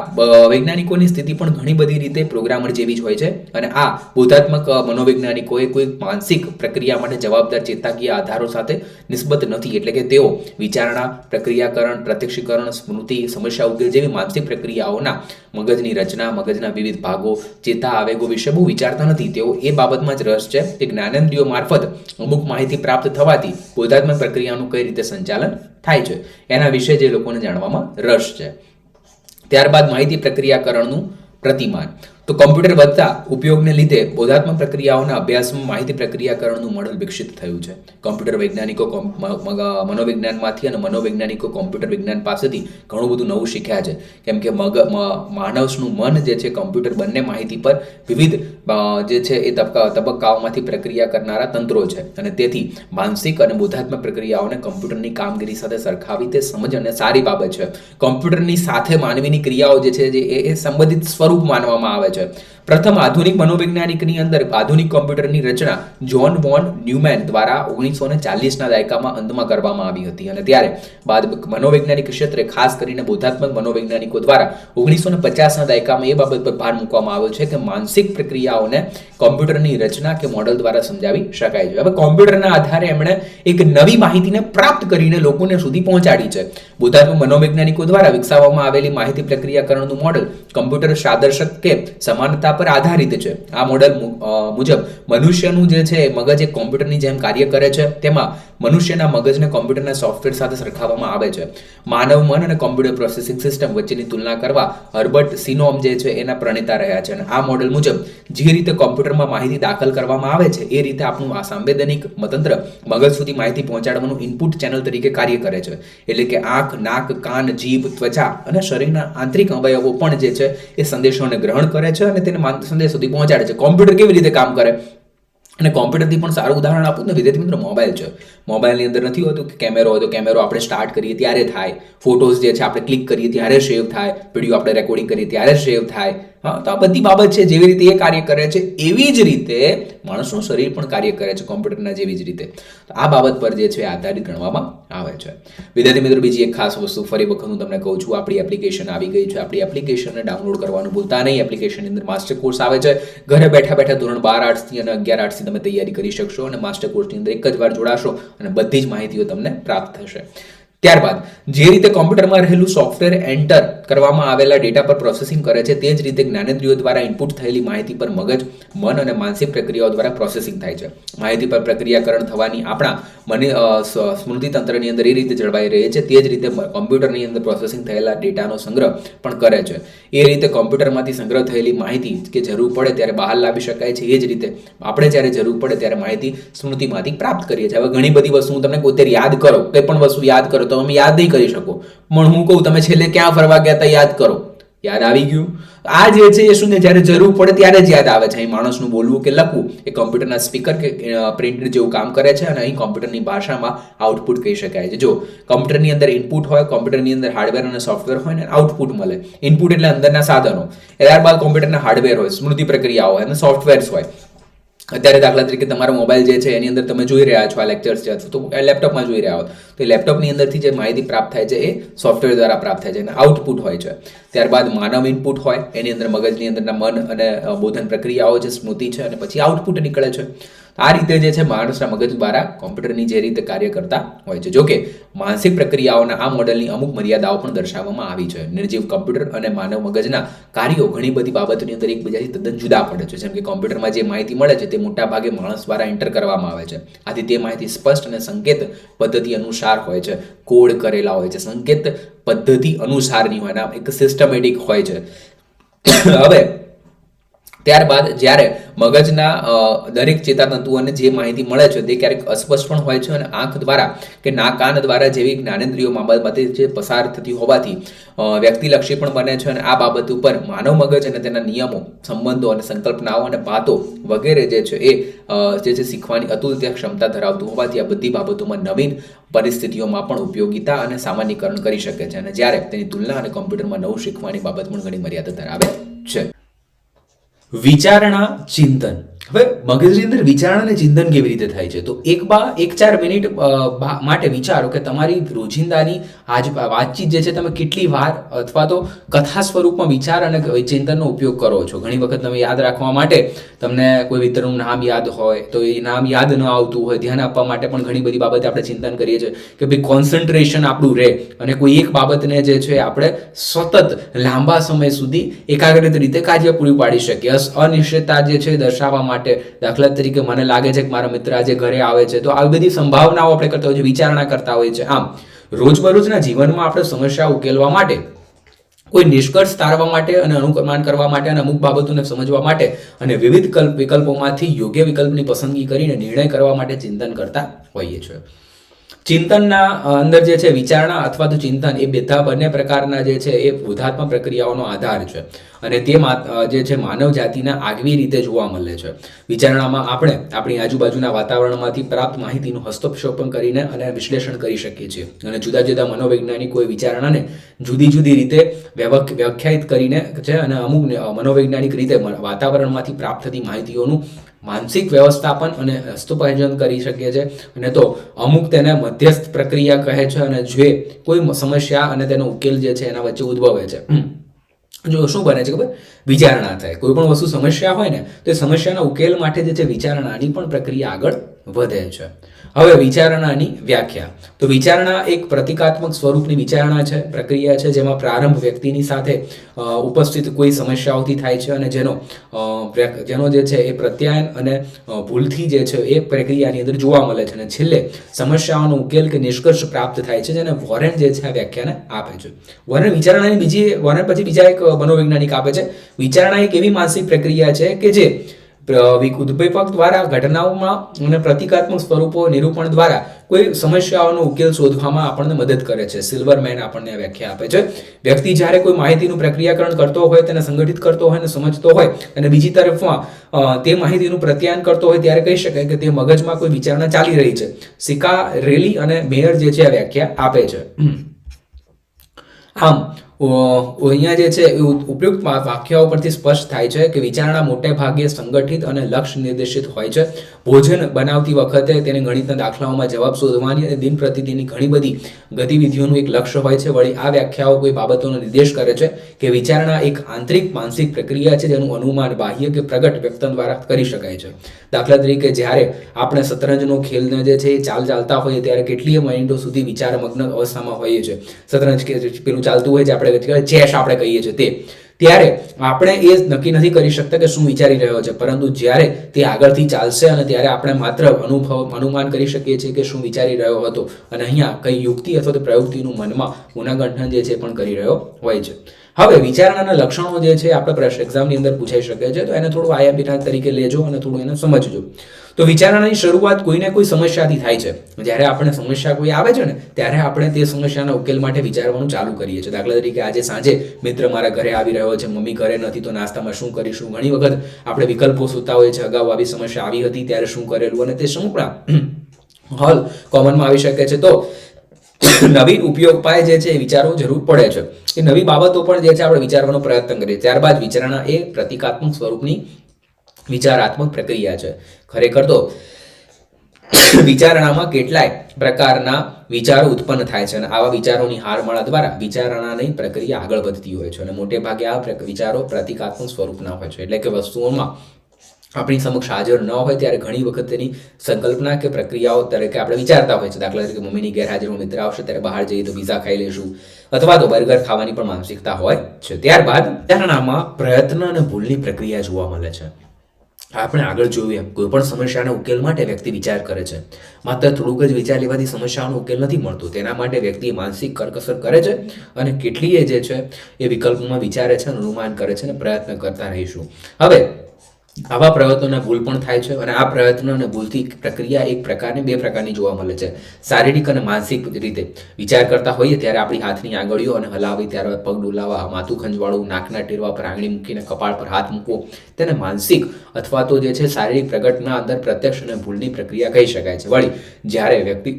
વૈજ્ઞાનિકોની સ્થિતિ પણ ઘણી બધી રીતે પ્રોગ્રામર જેવી જ હોય છે. અને આ બોધાત્મક મનોવૈજ્ઞાનિકોએ કોઈ માનસિક પ્રક્રિયા માટે જવાબદાર ચેતાકીય આધારો સાથે નિસ્બત નથી. એટલે કે તેઓ વિચારણા, પ્રક્રિયાકરણ, પ્રત્યક્ષીકરણ, સ્મૃતિ, સમસ્યા ઉકેલ જેવી માનસિક પ્રક્રિયાઓના મગજની રચના, મગજના વિવિધ ભાગો, ચેતા આવેગો વિશે બહુ વિચારતા નથી. તેઓ એ બાબતમાં જ રસ છે કે જ્ઞાનેન્દ્રિયો મારફત અમુક માહિતી પ્રાપ્ત થવાથી બોધાત્મક પ્રક્રિયાનું કઈ રીતે સંચાલન થાય છે એના વિશે જે લોકોને જાણવામાં રસ છે. ત્યારબાદ માહિતી પ્રક્રિયાકરણનું પ્રતિમાન. તો કોમ્પ્યુટર વધતા ઉપયોગને લીધે બોધાત્મક પ્રક્રિયાઓના અભ્યાસમાં માહિતી પ્રક્રિયાકરણનું મોડલ વિકસિત થયું છે. કોમ્પ્યુટર વૈજ્ઞાનિકો મનોવિજ્ઞાનમાંથી અને મનોવૈજ્ઞાનિકો કોમ્પ્યુટર વિજ્ઞાન પાસેથી ઘણું બધું નવું શીખ્યા છે. કેમ કે માનવનું મન જે છે, કોમ્પ્યુટર બંને માહિતી પર વિવિધ જે છે એ તબક્કાઓમાંથી પ્રક્રિયા કરનારા તંત્રો છે. અને તેથી માનસિક અને બોધાત્મક પ્રક્રિયાઓને કોમ્પ્યુટરની કામગીરી સાથે સરખાવી તે સમજ અને સારી બાબત છે. કોમ્પ્યુટરની સાથે માનવીની ક્રિયાઓ જે છે એ સંબંધિત સ્વરૂપ માનવામાં આવે છે. પ્રથમ આધુનિક મનોવૈજ્ઞાનિકની અંદર આધુનિક કોમ્પ્યુટરની રચના જ્હોન વોન ન્યુમેન દ્વારા 1940ના દાયકામાં અંતમાં કરવામાં આવી હતી. અને ત્યારે બાદ મનોવૈજ્ઞાનિક ક્ષેત્રે ખાસ કરીને બોધાત્મક મનોવૈજ્ઞાનિકો દ્વારા 1950ના દાયકામાં એ બાબત પર ભાર મૂકવામાં આવ્યો છે કે માનસિક પ્રક્રિયાઓને કોમ્પ્યુટરની રચના કે મોડલ દ્વારા સમજાવી શકાય છે. હવે કોમ્પ્યુટરના આધારે એમણે એક નવી માહિતીને પ્રાપ્ત કરીને લોકોને સુધી પહોંચાડી છે. બોધાત્મક મનોવૈજ્ઞાનિકો દ્વારા વિકસાવવામાં આવેલી માહિતી પ્રક્રિયાકરણનું મોડલ કમ્પ્યુટર સાદર્શક કે સમાનતા પર આધારિત છે. આ મોડલ મુજબ મનુષ્યનું જે છે મગજ એક કોમ્પ્યુટરની જેમ કાર્ય કરે છે. તેમાં મનુષ્યના મગજને કોમ્પ્યુટરના સોફ્ટવેર સાથે સરખાવવામાં આવે છે. માનવ મન અને કોમ્પ્યુટર પ્રોસેસિંગ સિસ્ટમ વચ્ચેની તુલના કરવા હર્બર્ટ સિનોમ જે છે એના પ્રણેતા રહ્યા છે. અને આ મોડલ મુજબ જે રીતે કોમ્પ્યુટરમાં માહિતી દાખલ કરવામાં આવે છે એ રીતે આપણું આ સાંવેદનિક તંત્ર મગજ સુધી માહિતી પહોંચાડવાનું ઇનપુટ ચેનલ તરીકે કાર્ય કરે છે. એટલે કે આંખ, નાક, કાન, જીભ, ત્વચા અને શરીરના આંતરિક અવયવો પણ જે છે એ સંદેશોને ગ્રહણ કરે છે અને તેને સંદેશ સુધી પહોંચાડે છે. કોમ્પ્યુટર કેવી રીતે કામ કરે, અને કોમ્પ્યુટરથી પણ સારું ઉદાહરણ આપું ને વિદ્યાર્થી મિત્રો, મોબાઈલ છે. મોબાઈલની અંદર નથી હોતું કે કેમેરો હોય તો કેમેરો આપણે સ્ટાર્ટ કરીએ ત્યારે થાય, ફોટોઝ જે છે આપણે ક્લિક કરીએ ત્યારે સેવ થાય, વિડીયો આપણે રેકોર્ડિંગ કરીએ ત્યારે સેવ થાય. હા, તો આ બધી બાબત છે. જેવી રીતે એ કાર્ય કરે છે એવી જ રીતે માણસનું શરીર પણ કાર્ય કરે છે કોમ્પ્યુટરના જેવી જ રીતે. તો આ બાબત પર જે છે આધારિત ગણવામાં આવે છે. વિદ્યાર્થી મિત્રો, બીજી એક ખાસ વસ્તુ ફરી વખત હું તમને કહું છું, આપણી એપ્લિકેશન આવી ગઈ છે. આપણી એપ્લિકેશનને ડાઉનલોડ કરવાનું ભૂલતા નહીં. એપ્લિકેશનની અંદર માસ્ટર કોર્સ આવે છે. ઘરે બેઠા બેઠા ધોરણ 12 આર્ટ્સથી અને 11 આર્ટ્સથી તમે તૈયારી કરી શકશો અને માસ્ટર કોર્સની અંદર એક જ વાર જોડાશો અને બધી જ માહિતીઓ તમને પ્રાપ્ત થશે. ત્યારબાદ જે રીતે કોમ્પ્યુટરમાં રહેલું સોફ્ટવેર એન્ટર કરવામાં આવેલા ડેટા પર પ્રોસેસિંગ કરે છે તે જ રીતે જ્ઞાનેન્દ્રિયો દ્વારા ઇનપુટ થયેલી માહિતી પર મગજ, મન અને માનસિક પ્રક્રિયાઓ દ્વારા પ્રોસેસિંગ થાય છે. માહિતી પર પ્રક્રિયાકરણ થવાની આપણા સ્મૃતિ તંત્રની અંદર એ રીતે જળવાઈ રહે છે. તે જ રીતે કોમ્પ્યુટરની અંદર પ્રોસેસિંગ થયેલા ડેટાનો સંગ્રહ પણ કરે છે. એ રીતે કોમ્પ્યુટરમાંથી સંગ્રહ થયેલી માહિતી કે જરૂર પડે ત્યારે બહાર લાવી શકાય છે. એ જ રીતે આપણે જ્યારે જરૂર પડે ત્યારે માહિતી સ્મૃતિમાંથી પ્રાપ્ત કરીએ છીએ. હવે ઘણી બધી વસ્તુ હું તમને કહું ત્યારે યાદ કરો, કંઈ પણ વસ્તુ યાદ કરો તો તમે યાદ નહીં કરી શકો, પણ હું કહું તમે છેલ્લે ક્યાં ફરવા ગયા હતા યાદ કરો, યાદ આવી ગયું. આ જે છે એ શું છે, જ્યારે જરૂર પડે ત્યારે જ યાદ આવે છે. અહીં માણસનું બોલવું કે લખવું એ કોમ્પ્યુટરના સ્પીકર કે પ્રિન્ટર જેવું કામ કરે છે અને અહીં કોમ્પ્યુટરની ભાષામાં આઉટપુટ કહી શકાય છે. જો કોમ્પ્યુટરની અંદર ઇનપુટ હોય, કોમ્પ્યુટરની અંદર હાર્ડવેર અને સોફ્ટવેર હોય ને આઉટપુટ મળે. ઇનપુટ એટલે અંદરના સાધનો, ત્યારબાદ કોમ્પ્યુટરના હાર્ડવેર હોય, સ્મૃતિ પ્રક્રિયાઓ હોય અને સોફ્ટવેર્સ હોય. અત્યારે દાખલા તરીકે તમારો મોબાઈલ જે છે એની અંદર તમે જોઈ રહ્યા છો આ લેક્ચર્સ છે, તો લેપટોપમાં જોઈ રહ્યા હો તો એ લેપટોપની અંદરથી જે માહિતી પ્રાપ્ત થાય છે એ સોફ્ટવેર દ્વારા પ્રાપ્ત થાય છે અને આઉટપુટ હોય છે. ત્યારબાદ માનવ ઇનપુટ હોય, એની અંદર મગજની અંદરના મન અને બોધન પ્રક્રિયાઓ છે, સ્મૃતિ છે, અને પછી આઉટપુટ નીકળે છે. આ રીતે જે છે માણસના મગજ દ્વારા કોમ્પ્યુટરની જે રીતે કાર્ય કરતા હોય છે. જોકે માનસિક પ્રક્રિયાઓના આ મોડલની અમુક મર્યાદાઓ પણ દર્શાવવામાં આવી છે. નિર્જીવ કોમ્પ્યુટર અને માનવ મગજના કાર્યો ઘણી બધી બાબતોની અંદર એકબીજાથી તદ્દન જુદા પડે છે. જેમ કે કોમ્પ્યુટરમાં જે માહિતી મળે છે તે મોટા ભાગે માણસ દ્વારા એન્ટર કરવામાં આવે છે. આથી તે માહિતી સ્પષ્ટ અને સંકેત પદ્ધતિ અનુસાર હોય છે, કોડ કરેલા હોય છે, સંકેત પદ્ધતિ અનુસારની હોય, એક સિસ્ટમેટિક હોય છે. હવે ત્યારબાદ જ્યારે મગજના દરેક ચેતાતંતુઓને જે માહિતી મળે છે તે ક્યારેક અસ્પષ્ટ પણ હોય છે અને આંખ દ્વારા કે કાન દ્વારા જેવી જ્ઞાનેન્દ્રિયો બાબતે જે પસાર થતી હોવાથી વ્યક્તિલક્ષી પણ બને છે અને આ બાબત ઉપર માનવ મગજ અને તેના નિયમો, સંબંધો અને સંકલ્પનાઓ અને વાતો વગેરે જે છે એ જે છે શીખવાની અતુલ્ય ક્ષમતા ધરાવતું હોવાથી આ બધી બાબતોમાં નવીન પરિસ્થિતિઓમાં પણ ઉપયોગિતા અને સામાન્યકરણ કરી શકે છે અને જ્યારે તેની તુલના અને કોમ્પ્યુટરમાં નવું શીખવાની બાબત પણ ઘણી મર્યાદા ધરાવે છે. વિચારણા ચિંતન. હવે મગજની અંદર વિચારણા અને ચિંતન કેવી રીતે થાય છે? તો એક ચાર મિનિટ માટે વિચારો કે તમારી રોજિંદાની વાતચીત જે છે તમે કેટલી વાર અથવા તો કથા સ્વરૂપમાં વિચાર અને ચિંતનનો ઉપયોગ કરો છો. ઘણી વખત તમે યાદ રાખવા માટે તમને કોઈ મિત્રનું નામ યાદ હોય તો એ નામ યાદ ન આવતું હોય, ધ્યાન આપવા માટે પણ ઘણી બધી બાબતે આપણે ચિંતન કરીએ છીએ કે ભાઈ કોન્સન્ટ્રેશન આપણું રહે અને કોઈ એક બાબતને જે છે આપણે સતત લાંબા સમય સુધી એકાગ્રિત રીતે કાર્ય પૂરું પાડી શકીએ. અનિશ્ચિતતા જે છે દર્શાવવા માટે, દાખલા તરીકે મને લાગે છે કે મારા મિત્ર આજે ઘરે આવે છે, તો આવી બધી સંભાવનાઓ આપણે કરતા હોય છે, વિચારણા કરતા હોય છે. આમ રોજબરોજના જીવનમાં આપણે સમસ્યા ઉકેલવા માટે, કોઈ નિષ્કર્ષ તારવા માટે અને અનુમાન કરવા માટે અને અમુક બાબતોને સમજવા માટે અને વિવિધ વિકલ્પોમાંથી યોગ્ય વિકલ્પની પસંદગી કરીને નિર્ણય કરવા માટે ચિંતન કરતા હોઈએ છીએ. ચિંતનના અંદર જે છે વિચારણા અથવા તો ચિંતન એ બંને પ્રકારના જે છે એ બોધાત્મક પ્રક્રિયાઓનો આધાર છે અને તે જે છે માનવ જાતિના આગવી રીતે જોવા મળે છે. વિચારણામાં આપણે આપણી આજુબાજુના વાતાવરણમાંથી પ્રાપ્ત માહિતીનું હસ્તક્ષેપણ કરીને અને વિશ્લેષણ કરી શકીએ છીએ અને જુદા જુદા મનોવૈજ્ઞાનિકોએ વિચારણાને જુદી જુદી રીતે વ્યાખ્યાયિત કરીને છે અને અમુક મનોવૈજ્ઞાનિક રીતે વાતાવરણમાંથી પ્રાપ્ત થતી માહિતીઓનું માનસિક વ્યવસ્થાપન અને હસ્તોપાર્જન કરી શકીએ છીએ અને તો અમુક તેને મધ્યસ્થ પ્રક્રિયા કહે છે અને જે કોઈ સમસ્યા અને તેનો ઉકેલ જે છે એના વચ્ચે ઉદ્ભવે છે. જો શું બને છે ખબર? વિચારણા થાય. કોઈ પણ વસ્તુ સમસ્યા હોય ને તો એ સમસ્યાના ઉકેલ માટે જે છે વિચારણાની પણ પ્રક્રિયા આગળ વધે છે. હવે વિચારણાની વ્યાખ્યા. તો વિચારણા એક પ્રતિકાત્મક સ્વરૂપની વિચારણા છે, પ્રક્રિયા છે જેમાં પ્રારંભ વ્યક્તિની સાથે ઉપસ્થિત કોઈ સમસ્યાઓથી થાય છે અને જેનો જે છે એ પ્રત્યાયન અને ભૂલથી જે છે એ પ્રક્રિયાની અંદર જોવા મળે છે અને છેલ્લે સમસ્યાઓનો ઉકેલ કે નિષ્કર્ષ પ્રાપ્ત થાય છે જેને વોરેન જે છે આ વ્યાખ્યાને આપે છે. વોરેન પછી બીજા એક મનોવૈજ્ઞાનિક આપે છે. વિચારણા એક એવી માનસિક પ્રક્રિયા છે કે જે ઉદ્દીપક દ્વારા ઘટનાઓમાં અને પ્રતિકાત્મક સ્વરૂપો નિરૂપણ દ્વારા કોઈ સમસ્યાઓનો ઉકેલ શોધવામાં આપણને મદદ કરે છે. સિલ્વરમેન આપણને વ્યાખ્યા આપે છે. વ્યક્તિ જ્યારે કોઈ માહિતીનું પ્રક્રિયાકરણ કરતો હોય, તેને સંગઠિત કરતો હોય અને સમજતો હોય અને બીજી તરફમાં તે માહિતીનું પ્રત્યાયન કરતો હોય ત્યારે કહી શકાય કે તે મગજમાં કોઈ વિચારણા ચાલી રહી છે. સિકારેલી અને મેયર જે છે આ વ્યાખ્યા આપે છે. આમ અહીંયા જે છે ઉપયુક્ત વાક્યાઓ પરથી સ્પષ્ટ થાય છે કે વિચારણા મોટે ભાગે સંગઠિત અને લક્ષ્ય નિર્દેશિત હોય છે. ભોજન બનાવતી વખતે તેને ગણિતના દાખલાઓમાં જવાબ શોધવાની અને દિન પ્રતિદિનની ઘણી બધી ગતિવિધિઓનું એક લક્ષ્ય હોય છે. વળી આ વ્યાખ્યાઓ કોઈ બાબતોનો નિર્દેશ કરે છે કે વિચારણા એક આંતરિક માનસિક પ્રક્રિયા છે જેનું અનુમાન બાહ્ય કે પ્રગટ વ્યક્તિ દ્વારા કરી શકાય છે. દાખલા તરીકે જ્યારે આપણે શતરંજનો ખેલને જે છે એ ચાલતા હોઈએ ત્યારે કેટલીય મિનિટો સુધી વિચારમગ્ન અવસ્થામાં હોઈએ છીએ. શતરંજ પેલું ચાલતું હોય છે, આપણે ચેસ આપણે કહીએ છીએ, ત્યારે આપણે એ નક્કી નથી કરી શકતા કે શું વિચારી રહ્યો છે, પરંતુ જ્યારે તે આગળથી ચાલશે અને ત્યારે આપણે માત્ર અનુમાન કરી શકીએ છીએ કે શું વિચારી રહ્યો હતો અને અહીંયા કઈ યુક્તિ અથવા તો પ્રયુક્તિનું મનમાં પુનઃગઠન જે છે પણ કરી રહ્યો હોય છે. હવે વિચારણાના લક્ષણો જે છે આપણે એક્ઝામની અંદર પૂછાઈ શકે છે, તો એને થોડું આઈએમપી તરીકે લેજો અને થોડું એને સમજજો. તો વિચારણાની શરૂઆત કોઈને કોઈ સમસ્યાથી થાય છે. જ્યારે આપણે સમસ્યા કોઈ આવે છે ને ત્યારે આપણે તે સમસ્યાના ઉકેલ માટે વિચારવાનું ચાલુ કરીએ છીએ. દાખલા તરીકે આજે સાંજે મિત્ર મારા ઘરે આવી રહ્યો છે, મમ્મી ઘરે નથી, તો નાસ્તામાં શું કરીશું? ઘણી વખત આપણે વિકલ્પો શોધતા હોઈએ છીએ. અગાઉ આવી સમસ્યા આવી હતી ત્યારે શું કરેલું અને તે શું હલ કોમનમાં આવી શકે છે. તો નવીન ઉપયોગ પાય જે છે એ વિચારવું જરૂર પડે છે. એ નવી બાબતો પણ જે છે આપણે વિચારવાનો પ્રયત્ન કરીએ. ત્યારબાદ વિચારણા એ પ્રતિકાત્મક સ્વરૂપની વિચારાત્મક પ્રક્રિયા છે. ખરેખર તો વિચારણામાં કેટલાય પ્રકારના વિચારો ઉત્પન્ન થાય છે અને આવા વિચારોની હારમાળા દ્વારા વિચારણાની પ્રક્રિયા આગળ વધતી હોય છે અને મોટે ભાગે આ વિચારો પ્રતિકાત્મક સ્વરૂપના હોય છે. એટલે કે વસ્તુઓમાં આપણી સમક્ષ હાજર ન હોય ત્યારે ઘણી વખત તેની સંકલ્પના કે પ્રક્રિયાઓ તરીકે આપણે વિચારતા હોય છે. દાખલા તરીકે મમ્મીની ગેરહાજરીમાં મિત્ર આવશે ત્યારે બહાર જઈએ તો પીઝા ખાઈ લઈશું અથવા તો બર્ગર ખાવાની પણ માનસિકતા હોય છે. ત્યારબાદ વિચારણામાં પ્રયત્ન અને ભૂલની પ્રક્રિયા જોવા મળે છે. આપણે આગળ જોયું એમ કોઈ પણ સમસ્યાના ઉકેલ માટે વ્યક્તિ વિચાર કરે છે. માત્ર થોડુંક જ વિચાર લેવાથી સમસ્યાનો ઉકેલ નથી મળતો. તેના માટે વ્યક્તિ માનસિક કરકસર કરે છે અને કેટલીય જે છે એ વિકલ્પોમાં વિચારે છે, અનુમાન કરે છે અને પ્રયત્ન કરતા રહીશું. હવે આવા પ્રયત્નોને ભૂલ પણ થાય છે અને આ પ્રયત્નો અને ભૂલથી પ્રક્રિયા બે પ્રકારની જોવા મળે છે. શારીરિક અને માનસિક રીતે વિચાર કરતા હોઈએ ત્યારે આપણી હાથની આંગળીઓ અને હલાવી, ત્યારબાદ પગ ડોલાવવા, માથું ખંજવાળવું, નાકના ટેરવા પર આંગળી મૂકીને કપાળ પર હાથ મૂકવો, તેને માનસિક અથવા તો જે છે શારીરિક પ્રગટના અંદર પ્રત્યક્ષ અને ભૂલની પ્રક્રિયા કહી શકાય છે. વળી જ્યારે વ્યક્તિ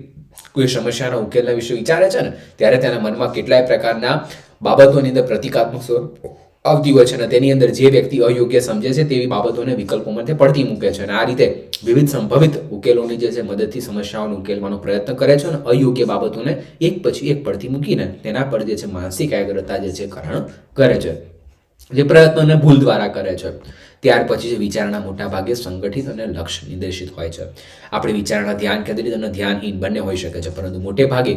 કોઈ સમસ્યાના ઉકેલના વિશે વિચારે છે ને ત્યારે તેના મનમાં કેટલાય પ્રકારના બાબતોની અંદર પ્રતિકાત્મક સ્વરૂપ આવતી હોય છે અને તેની અંદર જે વ્યક્તિ અયોગ્ય સમજે છે તેવી બાબતોને વિકલ્પોમાં તે પડતી મૂકે છે અને આ રીતે વિવિધ સંભવિત ઉકેલોની જે છે મદદથી સમસ્યાઓને ઉકેલવાનો પ્રયત્ન કરે છે અને અયોગ્ય બાબતોને એક પછી એક પડતી મૂકીને તેના પર જે છે માનસિક એકાગ્રતા જે છે ગ્રહણ કરે છે, જે પ્રયત્નોને ભૂલ દ્વારા કરે છે. ત્યાર પછી જે વિચારણા મોટા ભાગે સંગઠિત અને લક્ષ્ય નિર્દેશિત હોય છે. આપણી વિચારણા ધ્યાન કેન્દ્રિત અને ધ્યાનહીન બંને હોઈ શકે છે, પરંતુ મોટે ભાગે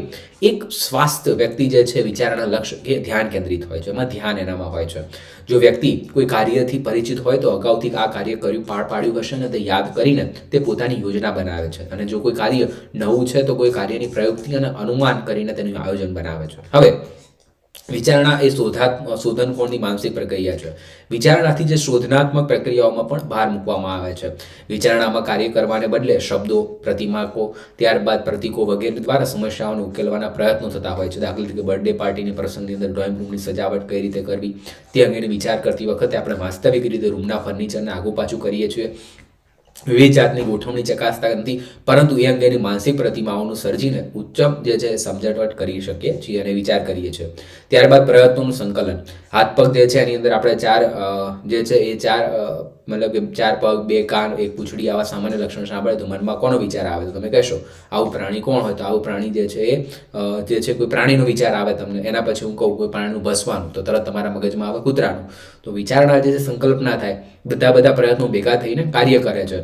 એક સ્વાસ્થ વ્યક્તિ જે છે વિચારણા લક્ષ્ય કે ધ્યાન કેન્દ્રિત હોય છે, એમાં ધ્યાન એનામાં હોય છે. જો વ્યક્તિ કોઈ કાર્યથી પરિચિત હોય તો અગાઉથી આ કાર્ય પાર પાડ્યું હશે ને તે યાદ કરીને તે પોતાની યોજના બનાવે છે અને જો કોઈ કાર્ય નવું છે તો કોઈ કાર્યની પ્રયુક્તિ અને અનુમાન કરીને તેનું આયોજન બનાવે છે. હવે વિચારણા એ શોધનખોળની માનસિક પ્રક્રિયા છે. વિચારણાથી જે શોધનાત્મક પ્રક્રિયાઓમાં પણ ભાર મૂકવામાં આવે છે. વિચારણામાં કાર્ય કરવાને બદલે શબ્દો, પ્રતિમાકો, ત્યારબાદ પ્રતીકો વગેરે દ્વારા સમસ્યાઓને ઉકેલવાના પ્રયત્નો થતા હોય છે. દાખલા તરીકે બર્થડે પાર્ટીની પ્રસંગની અંદર ડ્રોઈંગ રૂમની સજાવટ કઈ રીતે કરવી તે અંગેનો વિચાર કરતી વખતે આપણે વાસ્તવિક રીતે રૂમના ફર્નિચરને આગુ પાછું કરીએ છીએ, વિવિધ જાતની ગોઠવણી ચકાસતા નથી, પરંતુ એ અંગેની માનસિક પ્રતિમાઓનું સર્જીને ઉચ્ચમ જે છે સમજણ કરી શકીએ છીએ અને વિચાર કરીએ છીએ. ત્યારબાદ પ્રયત્નોનું સંકલન. હાથ પગ જે છે એની અંદર આપણે મતલબ કે 4 પગ, 2 કાન, 1 પૂંછડી આવા સામાન્ય લક્ષણો સાંભળે તો મનમાં કોનો વિચાર આવે? તો તમે કહેશો આવું પ્રાણી કોણ હોય? તો આવું પ્રાણી જે છે કોઈ પ્રાણીનો વિચાર આવે તમને. એના પછી હું કહું કોઈ પ્રાણીનું ભસવાનું તો તરત તમારા મગજમાં આવે કૂતરાનું. તો વિચારણા જે સંકલ્પના થાય, બધા પ્રયત્નો ભેગા થઈને કાર્ય કરે છે.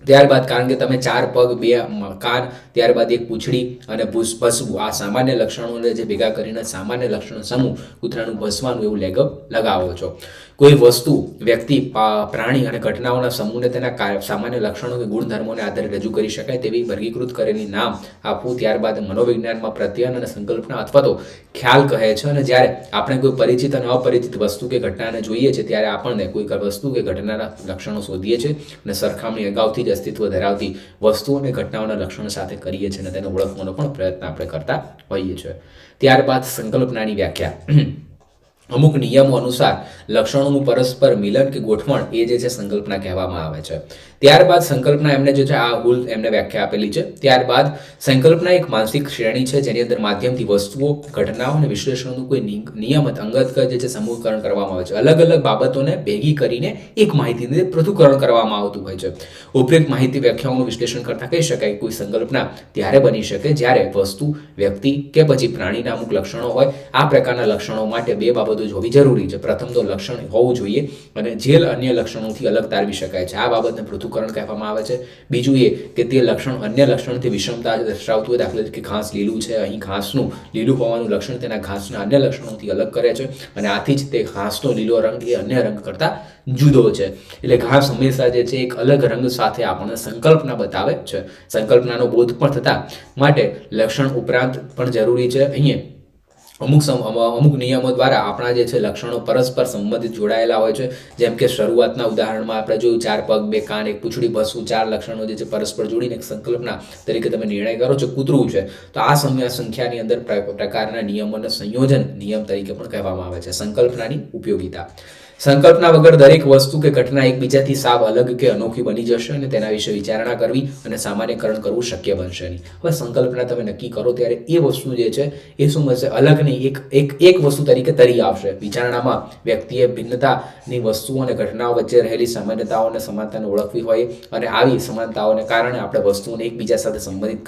ત્યારબાદ કારણ કે તમે 4 પગ, 2 કાન, ત્યારબાદ 1 પૂંછડી અને ભસવું આ સામાન્ય લક્ષણોને જે ભેગા કરીને સામાન્ય લક્ષણો સમૂહ કૂતરાનું ભસવાનું એવું લેગપ લગાવો છો. કોઈ વસ્તુ, વ્યક્તિ, પ્રાણી અને ઘટનાઓના સમૂહને તેના સામાન્ય લક્ષણો કે ગુણધર્મોને આધારે રજૂ કરી શકાય તેવી વર્ગીકૃત કરેલી નામ આપવું. ત્યારબાદ મનોવિજ્ઞાનમાં પ્રત્યયન અને સંકલ્પના અથવા તો ખ્યાલ કહે છે. અને જ્યારે આપણે કોઈ પરિચિત અને અપરિચિત વસ્તુ કે ઘટનાને જોઈએ છીએ ત્યારે આપણને કોઈ વસ્તુ કે ઘટનાના લક્ષણો શોધીએ છીએ અને સરખામણી અગાઉથી જ અસ્તિત્વ ધરાવતી વસ્તુઓ અને ઘટનાઓના લક્ષણો સાથે કરીએ છીએ અને તેને ઓળખવાનો પણ પ્રયત્ન આપણે કરતા હોઈએ છીએ. ત્યારબાદ સંકલ્પનાની વ્યાખ્યા. અમુક નિયમો અનુસાર લક્ષણોનું પરસ્પર મિલન કે ગોઠવણ એ જે છે સંકલ્પના કહેવામાં આવે છે. ત્યારબાદ સંકલ્પના એમને જે છે આ ભૂલ એમને વ્યાખ્યા આપેલી છે. ત્યારબાદ સંકલ્પના એક માનસિક શ્રેણી છે જેની અંદર માધ્યમથી વસ્તુઓ, ઘટનાઓ અને વિશ્લેષણોનું કોઈ નિયમિત અંગત જે છે સમૂહકરણ કરવામાં આવે છે. અલગ અલગ બાબતોને ભેગી કરીને એક માહિતીને પૃથ્થકરણ કરવામાં આવતું હોય છે. ઉપયુક્ત માહિતી વ્યાખ્યાઓનું વિશ્લેષણ કરતા કહી શકાય કોઈ સંકલ્પના ત્યારે બની શકે જ્યારે વસ્તુ, વ્યક્તિ કે પછી પ્રાણીના અમુક લક્ષણો હોય. આ પ્રકારના લક્ષણો માટે 2 બાબતો હોવી જરૂરી છે. પ્રથમ તો લક્ષણ હોવું જોઈએ અને જે અન્ય લક્ષણોથી અલગ તારવી શકાય છે આ બાબતને પૃથ્થકરણ કહેવામાં આવે છે. બીજું એ કે તે લક્ષણ અન્ય લક્ષણથી વિષમતા દર્શાવતું હોય. દાખલા તરીકે ઘાસ લીલું છે, અહીં ઘાસનું લીલું હોવાનું લક્ષણ તેના ઘાસના અન્ય લક્ષણોથી અલગ કરે છે અને આથી જ તે ઘાસનો લીલો રંગ એ અન્ય રંગ કરતાં જુદો છે. એટલે ઘાસ હંમેશા જે છે એક અલગ રંગ સાથે આપણને સંકલ્પના બતાવે છે. સંકલ્પનાનો બોધ પણ થતા માટે લક્ષણ ઉપરાંત પણ જરૂરી છે. અહીંયા અમુક નિયમો દ્વારા આપણા જે છે લક્ષણો પરસ્પર સંબંધિત જોડાયેલા હોય છે. જેમ કે શરૂઆતના ઉદાહરણમાં આપણે જોયું 4 પગ, 2 કાન, 1 પૂંછડી ભસવું 4 લક્ષણો જે છે પરસ્પર જોડીને એક સંકલ્પના તરીકે તમે નિર્ણય કરો છો કૂતરું છે. તો આ સંખ્યાની અંદર પ્રકારના નિયમોને સંયોજન નિયમ તરીકે પણ કહેવામાં આવે છે. સંકલ્પનાની ઉપયોગિતા. સંકલ્પના વગર દરેક વસ્તુ કે ઘટના એકબીજાથી સાવ અલગ કે અનોખી બની જશે અને તેના વિશે વિચારણા કરવી અને સામાન્યકરણ કરવું શક્ય બનશે નહીં. હવે સંકલ્પના તમે નક્કી કરો ત્યારે એ વસ્તુ જે છે એ શું બનશે? અલગ નહીં, એક વસ્તુ તરીકે તરી આવશે. વિચારણામાં વ્યક્તિએ ભિન્નતાની વસ્તુઓ અને ઘટનાઓ વચ્ચે રહેલી સામાન્યતાઓ અને સમાનતાને ઓળખવી હોય અને આવી સમાનતાઓને કારણે આપણે વસ્તુઓને એકબીજા સાથે સંબંધિત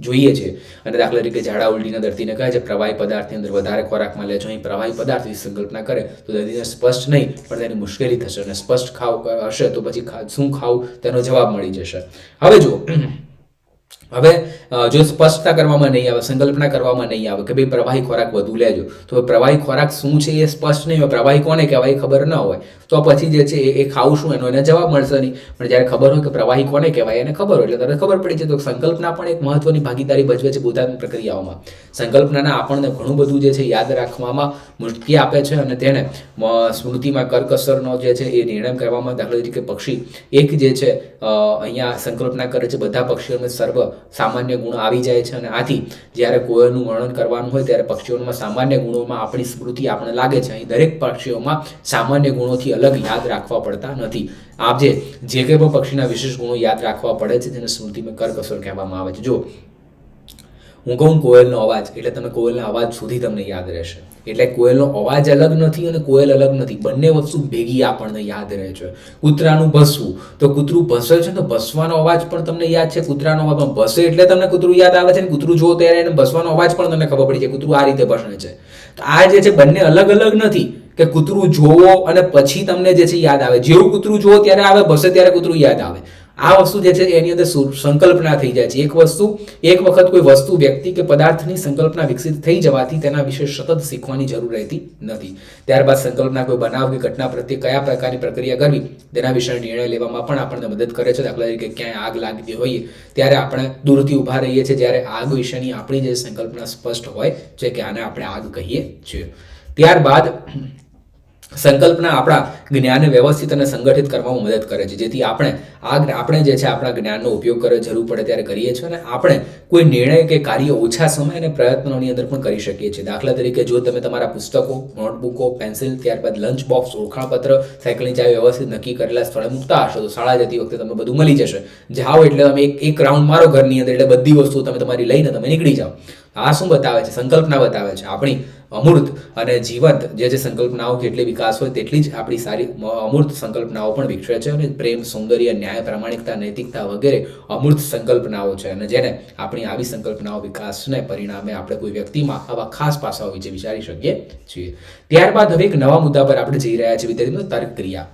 જોઈએ છીએ. અને દાખલા તરીકે ઝાડા ઉલટીના દર્દીને કહે છે પ્રવાહી પદાર્થની અંદર વધારે ખોરાકમાં લેજો. અહીં પ્રવાહી પદાર્થની સંકલ્પના કરે તો દર્દીને સ્પષ્ટ નહીં પણ તેની મુશ્કેલી થશે અને સ્પષ્ટ હશે તો પછી શું ખાવું તેનો જવાબ મળી જશે. હવે જુઓ હવે જો સ્પષ્ટતા કરવામાં નહીં આવે, સંકલ્પના કરવામાં નહીં આવે કે ભાઈ પ્રવાહી ખોરાક વધુ લેજો, તો પ્રવાહી ખોરાક શું છે એ સ્પષ્ટ નહીં હોય, પ્રવાહી કોને કહેવાય એ ખબર ન હોય, તો પછી જે છે એ ખાવું શું એનો એને જવાબ મળશે નહીં. પણ જ્યારે ખબર હોય કે પ્રવાહી કોને કહેવાય એને ખબર હોય એટલે તરત ખબર પડી જાય. તો સંકલ્પના પણ એક મહત્વની ભાગીદારી ભજવે છે બોધાત્મક પ્રક્રિયાઓમાં. સંકલ્પનાના આપણને ઘણું બધું જે છે યાદ રાખવામાં મુશ્કેલી આપે છે અને તેને સ્મૃતિમાં કરકસરનો જે છે એ નિર્ણય કરવામાં, દાખલા તરીકે પક્ષી એક જે છે અહીંયા સંકલ્પના કરે છે, બધા પક્ષીઓમાં સર્વ સામાન્ય ગુણો આવી જાય છે અને આથી જ્યારે કોયલનું વર્ણન કરવાનું હોય ત્યારે પક્ષીઓમાં સામાન્ય ગુણોમાં આપણી સ્મૃતિ આપણને લાગે છે. અહીં દરેક પક્ષીઓમાં સામાન્ય ગુણોથી અલગ યાદ રાખવા પડતા નથી. આપ જે કંઈ પણ પક્ષીના વિશેષ ગુણો યાદ રાખવા પડે છે જેને સ્મૃતિમાં કરકસર કહેવામાં આવે છે. જો હું કહું કોયલનો અવાજ એટલે તમે કોયલના અવાજ સુધી તમને યાદ રહેશે. એટલે કોયલનો અવાજ અલગ નથી અને કોયલ અલગ નથી, બંને વસ્તુ ભેગી આપણને યાદ રહે છે. કૂતરાનું ભસવું, તો કૂતરું ભસે છે તો ભસવાનો અવાજ પણ તમને યાદ છે, કૂતરાનો અવાજ પણ ભસે એટલે તમને કૂતરું યાદ આવે છે અને કૂતરું જો ત્યારે એને ભસવાનો અવાજ પણ તમને ખબર પડી છે કૂતરું આ રીતે ભસે છે. તો આ જે છે બંને અલગ અલગ નથી કે કૂતરું જોવો અને પછી તમને જે છે યાદ આવે. જેવું કૂતરું જોવો ત્યારે આવે, ભસે ત્યારે કૂતરું યાદ આવે. આ વસ્તુ જે છે એની અંદર સંકલ્પના થઈ જાય છે. એક વખત કોઈ વસ્તુ, વ્યક્તિ કે પદાર્થની સંકલ્પના વિકસિત થઈ જવાથી તેના વિશે સતત શીખવાની જરૂર રહેતી નથી. ત્યારબાદ સંકલ્પના કોઈ બનાવ કે ઘટના પ્રત્યે કયા પ્રકારની પ્રક્રિયા કરવી તેના વિશે નિર્ણય લેવામાં પણ આપણને મદદ કરે છે. દાખલા તરીકે ક્યાંય આગ લાગતી હોઈએ ત્યારે આપણે દૂરથી ઊભા રહીએ છીએ જ્યારે આગ વિશેની આપણી જે સંકલ્પના સ્પષ્ટ હોય છે કે આને આપણે આગ કહીએ છીએ. ત્યારબાદ સંકલ્પના આપણા જ્ઞાનને વ્યવસ્થિત અને સંગઠિત કરવામાં મદદ કરે છે, જેથી આપણે જે છે આપણા જ્ઞાનનો ઉપયોગ કરે જરૂર પડે ત્યારે કરીએ છીએ અને આપણે કોઈ નિર્ણય કે કાર્ય ઓછા સમય અને પ્રયત્નોની અંદર પણ કરી શકીએ છીએ. દાખલા તરીકે જો તમે તમારા પુસ્તકો, નોટબુકો, પેન્સિલ, ત્યારબાદ લંચ બોક્સ, ઓળખાણપત્ર, સાયકલની ચાવી વ્યવસ્થિત નક્કી કરેલા સ્થળે મૂકતા હશો તો શાળા જતી વખતે તમે બધું મળી જશે. જાઓ એટલે તમે એક રાઉન્ડ મારો ઘરની અંદર એટલે બધી વસ્તુઓ તમે તમારી લઈને તમે નીકળી જાઓ. આ શું બતાવે છે? સંકલ્પના બતાવે છે. આપણી અમૂર્ત અને જીવંત જે સંકલ્પનાઓ કેટલી વિકાસ હોય તેટલી જ આપણી સારી અમૂર્ત સંકલ્પનાઓ પણ વિકસે છે અને પ્રેમ, સૌંદર્ય, ન્યાય, પ્રામાણિકતા, નૈતિકતા વગેરે અમૂર્ત સંકલ્પનાઓ છે અને જેને આપણી આવી સંકલ્પનાઓ વિકાસને પરિણામે આપણે કોઈ વ્યક્તિમાં આવા ખાસ પાસાઓ વિશે વિચારી શકીએ છીએ. ત્યારબાદ હવે એક નવા મુદ્દા પર આપણે જઈ રહ્યા છીએ વિદ્યાર્થીઓ, તર્ક ક્રિયા.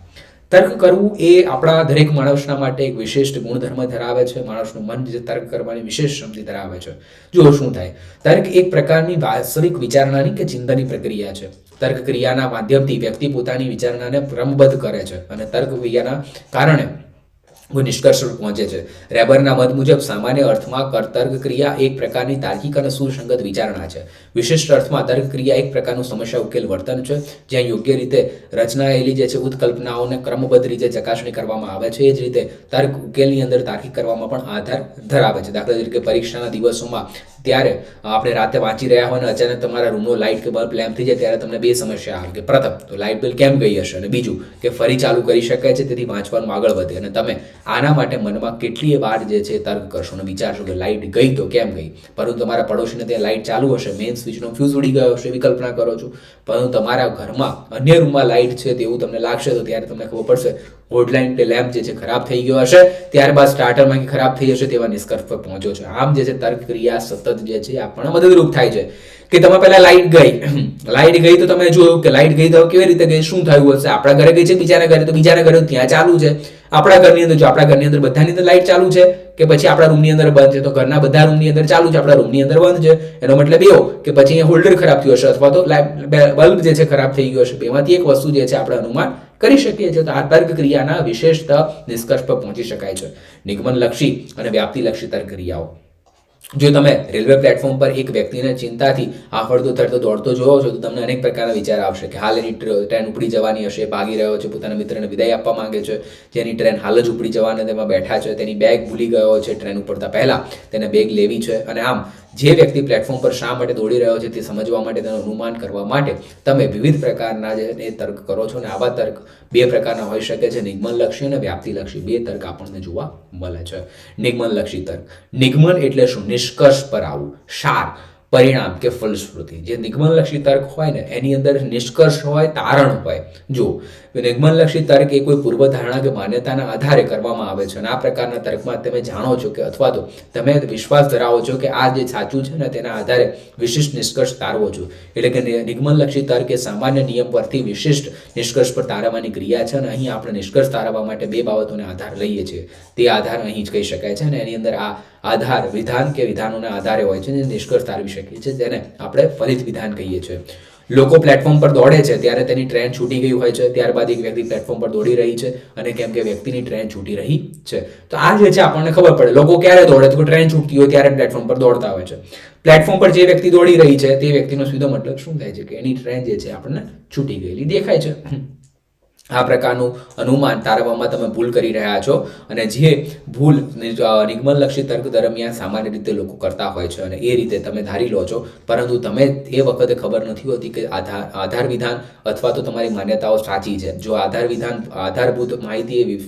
તર્ક કરવું એ આપણા દરેક માણસના માટે એક વિશિષ્ટ ગુણધર્મ ધરાવે છે. માણસનું મન જે તર્ક કરવાની વિશેષ ક્ષમતા ધરાવે છે. જો શું થાય, તર્ક એક પ્રકારની વાસ્તવિક વિચારણાની કે ચિંતનની પ્રક્રિયા છે. તર્ક ક્રિયાના માધ્યમથી વ્યક્તિ પોતાની વિચારણાને ક્રમબદ્ધ કરે છે અને તર્ક ક્રિયાના કારણે કોઈ નિષ્કર્ષ પર પહોંચે છે. રેબરના મત મુજબ સામાન્ય અર્થમાં તર્ક ક્રિયા એક પ્રકારની તાર્કિક અને સુસંગત વિચારણા છે. વિશિષ્ટ અર્થમાં તર્ક ક્રિયા એક પ્રકારનું સમસ્યા ઉકેલ વર્તન છે, જ્યાં યોગ્ય રીતે રચનાયેલી જે છે ઉત્કલ્પનાઓને ક્રમબદ્ધ રીતે ચકાસણી કરવામાં આવે છે. એ જ રીતે તર્ક ઉકેલની અંદર તાર્કિક કરવામાં પણ આધાર ધરાવે છે. દાખલા તરીકે પરીક્ષાના દિવસોમાં ત્યારે આપણે રાતે વાંચી રહ્યા હોય અને અચાનક તમારા રૂમનો લાઇટ કે બલ્બ લેમ્પ થઈ જાય ત્યારે તમને બે સમસ્યા આવે કે પ્રથમ તો લાઇટ બિલ કેમ ગઈ હશે અને બીજું કે ફરી ચાલુ કરી શકાય છે તેથી વાંચવાનું આગળ વધે અને તમે આના માટે મનમાં કેટલીય વાર જે છે તર્ક કરશો અને વિચારશો કે લાઇટ ગઈ તો કેમ ગઈ. પરંતુ તમારા પડોશીને ત્યાં લાઇટ ચાલુ હશે, મેઇન સ્વિચનો ફ્યુઝ ઉડી ગયો હશે એવી કલ્પના કરો છો, પરંતુ તમારા ઘરમાં અન્ય રૂમમાં લાઇટ છે તેવું તમને લાગશે તો ત્યારે તમને ખબર પડશે બોર્ડલાઇન કે લેમ્પ જે છે ખરાબ થઈ ગયો હશે, ત્યારબાદ સ્ટાર્ટરમાં ખરાબ થઈ જશે તેવા નિષ્કર્ષ પર પહોંચ્યો છે. આમ જે છે તર્ક ક્રિયા સતત જે છે આપણને મદદરૂપ થાય છે કે તમે પહેલા લાઇટ ગઈ તો તમે જોયું કે લાઇટ ગઈ તો કેવી રીતે ગઈ, શું થયું હશે, આપણા ઘરે ગઈ છે બીજાના ઘરે તો બીજાના ઘરે ત્યાં ચાલુ છે, આપણા ઘરની અંદર જો આપણા ઘરની અંદર બધાની અંદર લાઇટ ચાલુ છે કે પછી આપણા રૂમની અંદર બંધ છે, તો ઘરના બધા રૂમની અંદર ચાલુ છે, આપણા રૂમની અંદર બંધ છે. એનો મતલબ એવો કે પછી અહીંયા હોલ્ડર ખરાબ થયું હશે અથવા તો બલ્બ જે છે ખરાબ થઈ ગયો હશે. બેમાંથી એક વસ્તુ જે છે આપણે અનુમાન કરી શકીએ છીએ. તો આ તર્ક ક્રિયાના વિશેષતા નિષ્કર્ષ પર પહોંચી શકાય છે. નિગમનલક્ષી અને વ્યાપ્તિલક્ષી તર્ક ક્રિયાઓ. જો તમે રેલવે પ્લેટફોર્મ પર એક વ્યક્તિને ચિંતાથી આફળતો થતો દોડતો જોવો છો તો તમને અનેક પ્રકારના વિચાર આવશે કે હાલ એની ટ્રેન ઉપડી જવાની હશે, ભાગી રહ્યો છે, પોતાના મિત્રને વિદાય આપવા માંગે છે, જેની ટ્રેન હાલ જ ઉપડી જવાને તેમાં બેઠા છે, તેની બેગ ભૂલી ગયો છે, ટ્રેન ઉપડતા પહેલાં તેને બેગ લેવી છે. અને આમ જે વ્યક્તિ પ્લેટફોર્મ પર શા માટે દોડી રહ્યો છે તે સમજવા માટે, તેનું અનુમાન કરવા માટે તમે વિવિધ પ્રકારના જે તર્ક કરો છો. અને આવા તર્ક બે પ્રકારના હોઈ શકે છે, નિગમનલક્ષી અને વ્યાપ્તિલક્ષી. બે તર્ક આપણને જોવા મળે છે. નિગમનલક્ષી તર્ક. નિગમન એટલે શું? નિષ્કર્ષ પર આવવું, સાર, પરિણામ કે ફલશ્રુતિ. જે નિગમનલક્ષી તર્ક હોય ને એની અંદર નિષ્કર્ષ હોય, તારણ હોય. જો નિગમનલક્ષી તર્ક એ કોઈ પૂર્વધારણા કે માન્યતાના આધારે કરવામાં આવે છે અને આ પ્રકારના તર્કમાં તમે જાણો છો કે અથવા તો તમે વિશ્વાસ ધરાવો છો કે આ જે સાચું છે ને તેના આધારે વિશિષ્ટ નિષ્કર્ષ તારવો છો. એટલે કે નિગમનલક્ષી તર્ક એ સામાન્ય નિયમ પરથી વિશિષ્ટ નિષ્કર્ષ પર તારવવાની ક્રિયા છે અને અહીં આપણે નિષ્કર્ષ તારવવા માટે બે બાબતોને આધાર લઈએ છીએ. તે આધાર અહીં જ કહી શકાય છે અને એની અંદર આ આધાર વિધાન કે વિધાનોના આધારે હોય છે, જે નિષ્કર્ષ તારવી શકીએ છીએ, જેને આપણે ફલિત વિધાન કહીએ છીએ. લોકો પ્લેટફોર્મ પર દોડે છે ત્યારે તેની ટ્રેન છૂટી ગઈ હોય છે, ત્યારબાદ એક વ્યક્તિ પ્લેટફોર્મ પર દોડી રહી છે અને કેમ કે વ્યક્તિની ટ્રેન છૂટી રહી છે. તો આ જે છે આપણને ખબર પડે. લોકો ક્યારે દોડે તો ટ્રેન છૂટતી હોય ત્યારે પ્લેટફોર્મ પર દોડતા હોય છે. પ્લેટફોર્મ પર જે વ્યક્તિ દોડી રહી છે તે વ્યક્તિનો સીધો મતલબ શું થાય છે કે એની ટ્રેન જે છે આપણને છૂટી ગયેલી દેખાય છે. આ પ્રકારનું અનુમાન તારવવામાં તમે ભૂલ કરી રહ્યા છો, અને જે ભૂલ નિગમનલક્ષી તર્ક દરમિયાન સામાન્ય રીતે લોકો કરતા હોય છે અને એ રીતે તમે ધારી લો છો, પરંતુ તમે એ વખતે ખબર નથી હોતી કે આધાર વિધાન અથવા તો તમારી માન્યતાઓ સાચી છે. જો આધારભૂત માહિતી એ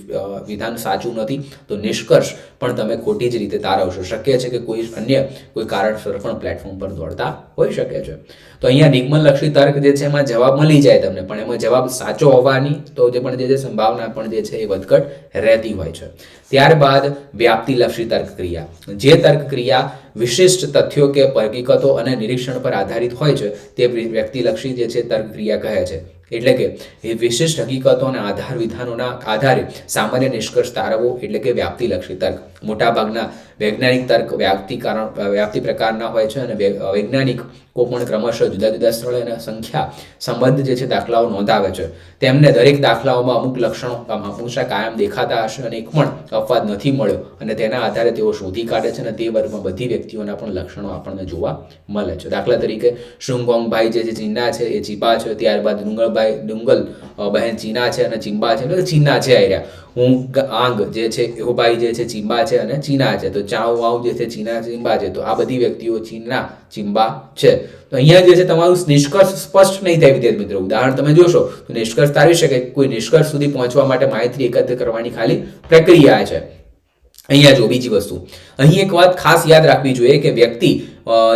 વિધાન સાચું નથી તો નિષ્કર્ષ પણ તમે ખોટી જ રીતે તારવશો. શક્ય છે કે કોઈ કારણસર પણ પ્લેટફોર્મ પર દોડતા હોઈ શકે છે. તો અહીંયા નિગમનલક્ષી તર્ક જે છે એમાં જવાબ મળી જાય તમને, પણ એમાં જવાબ સાચો હોવાની તો જે પણ જે સંભાવના પણ જે છે એ વધઘટ રહેતી હોય છે. ત્યારબાદ વ્યાપ્તિલક્ષી તર્ક ક્રિયા. જે તર્ક ક્રિયા વિશિષ્ટ તથ્યો કે હકીકતો અને નિરીક્ષણ પર આધારિત હોય છે તે વ્યક્તિલક્ષી જે છે તર્ક ક્રિયા કહે છે. એટલે કે એ વિશિષ્ટ હકીકતો અને આધાર વિધાનોના આધારે સામાન્ય નિષ્કર્ષ તારવવો એટલે કે વ્યાપ્તિલક્ષી તર્ક. મોટાભાગના વૈજ્ઞાનિક તર્ક વ્યાપ્તિ પ્રકારના હોય છે, અને વૈજ્ઞાનિકો પણ ક્રમશઃ જુદા જુદા સ્થળે અને સંખ્યા સંબંધ જે છે દાખલાઓ નોંધાવે છે. તેમને દરેક દાખલાઓમાં અમુક લક્ષણો હંમેશા કાયમ દેખાતા હશે અને એક પણ અપવાદ નથી મળ્યો, અને તેના આધારે તેઓ શોધી કાઢે છે, અને તે વર્ગમાં બધી વ્યક્તિઓના પણ લક્ષણો આપણને જોવા મળે છે. દાખલા તરીકે શુંગોંગભાઈ જે ચીના છે એ ચીપા છે, ત્યારબાદ ડુંગલ બહેન ચીના છે અને ચિંબા છે, એટલે ચીના છે આર્યા. આંગ જે છે એવો ભાઈ જે છે ચિંબા છે અને ચીના છે, તો ચાઉ વાઉ જે છે ચીના ચિંબા છે, તો આ બધી વ્યક્તિઓ ચીના ચિંબા છે. તો અહીંયા જે છે તમારું નિષ્કર્ષ સ્પષ્ટ નહીં થાય વિદ્યાર્થી મિત્રો. ઉદાહરણ તમે જોશો તો નિષ્કર્ષ તારવી શકે. કોઈ નિષ્કર્ષ સુધી પહોંચવા માટે માહિતી એકત્ર કરવાની ખાલી પ્રક્રિયા છે. અહીંયા જો બીજી વસ્તુ, અહીં એક વાત ખાસ યાદ રાખવી જોઈએ કે વ્યક્તિ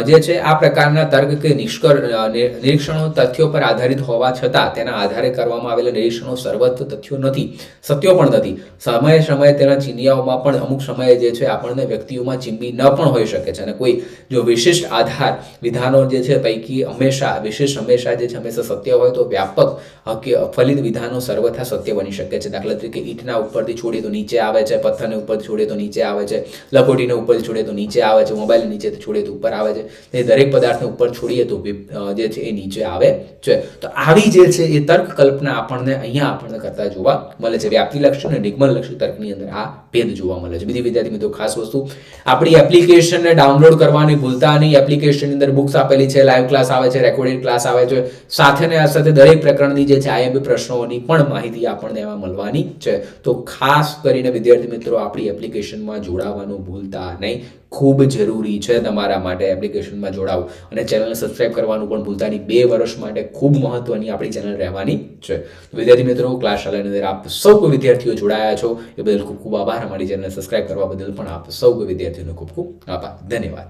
જે છે આ પ્રકારના તર્ક કે નિરીક્ષણો તથ્યો પર આધારિત હોવા છતાં તેના આધારે કરવામાં આવેલા નિરીક્ષણો સર્વત્ર તથ્યો નથી, સત્યો પણ નથી. સમયે તેના ચીનિયાઓમાં પણ અમુક સમયે જે છે આપણને વ્યક્તિઓમાં ચીંબી ન પણ હોઈ શકે છે, અને કોઈ જો વિશિષ્ટ આધાર વિધાનો જે છે પૈકી હંમેશા જે છે હંમેશા સત્ય હોય તો વ્યાપક ફલિત વિધાનો સર્વથા સત્ય બની શકે છે. દાખલા તરીકે ઈંટના ઉપરથી છોડીએ તો નીચે આવે છે, પથ્થરને ઉપરથી છોડીએ તો નીચે આવે છે, લખોટીને ઉપરથી છોડીએ તો નીચે આવે છે, મોબાઈલ નીચે છોડીએ તો ઉપર આવે છે. એ દરેક પદાર્થને ઉપર છોડીએ તો જે છે એ નીચે આવે છે. તો આવી જે છે એ તર્ક કલ્પના આપણને કરતા જોવા મળે છે. વ્યાપ્તિલક્ષી અને નિગમનલક્ષી તર્કની અંદર આ ભેદ જોવા મળે છે. બીજી વિદ્યાર્થી મિત્રો ખાસ વસ્તુ, આપણી એપ્લિકેશનને ડાઉનલોડ કરવાની ભૂલતા નહીં. એપ્લિકેશનની અંદર બુક્સ આપેલી છે, લાઈવ ક્લાસ આવે છે, રેકોર્ડેડ ક્લાસ આવે છે, સાથે દરેક પ્રકરણની જે છે આઈએમપી પ્રશ્નોની પણ માહિતી આપણને એમાં મળવાની છે. તો ખાસ કરીને વિદ્યાર્થી મિત્રો આપણી એપ્લિકેશનમાં જોડાવાનું ભૂલતા નહીં. ખૂબ જરૂરી છે તમારા માટે એપ્લિકેશનમાં જોડાવું, અને ચેનલને સબસ્ક્રાઇબ કરવાનું પણ ભૂલતા નહીં. 2 વર્ષ માટે ખૂબ મહત્વની આપણી ચેનલ રહેવાની છે. વિદ્યાર્થી મિત્રો ક્લાસ શાળાની અંદર આપ સૌ વિદ્યાર્થીઓ જોડાયા છો એ બદલ ખૂબ ખૂબ આભાર. અમારી ચેનલને સબસ્ક્રાઇબ કરવા બદલ પણ આપ સૌ વિદ્યાર્થીઓનો ખૂબ ખૂબ આભાર. ધન્યવાદ.